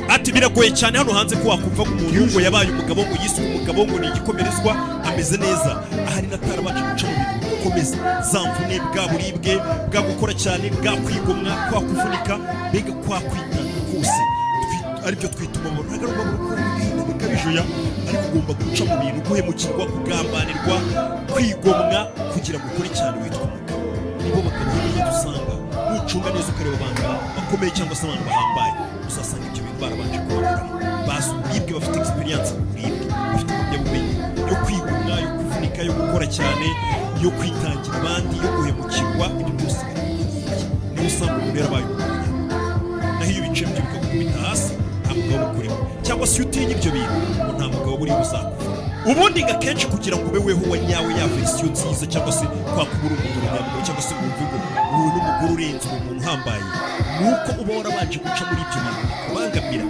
ati biragoye cyane hano hanze ko wakumva ko umuntu ngo yabaye umugabo ngo yiswe umugabo ngo ni igikomerezwa ameze neza ahari natarabanje guca mu bintu gukomeza zamvune bwa buribwe bwa gukora cyane bwa kwigomwa kwa kuvunika mbega kwa kwitanga kose aribyo twituma mu ntagaruka mu rukundo bikabijuya ariko ugomba guca mu bintu guhemukirwa kugambanirwa kwigomwa kugira ngo ukore cyane witwa umugabo nibo bakavuga dusanga nucunga neza ukareba abantu bakomeye cyangwa se abantu bahambaye uzasanga ibyo bintu barabanje kubakora bazi uburibwe bafite experience mu buribwe bafite ubumenyi yo kwigomwa yo kuvunika yo gukora cyane yo kwitangira abandi yo guhemukirwa ibyo byose niyo usanga umuntu yarabaye umugabo naho iyo bice byo bikagukubita hasi nta mugabo ukurimo cyangwa se utinya ibyo bintu ngo nta mugabo buri buzakuva ubundi gakenshi kugira ngo ube weho wa nyawe ya verisiyo nziza cyangwa se kwakubura umuntu nyamugabo cyangwa se ngo mvugo uyu n'umugore urenze umuntu uhambaye nuko uba warabanje guca muri ibyo bintu bikubangamira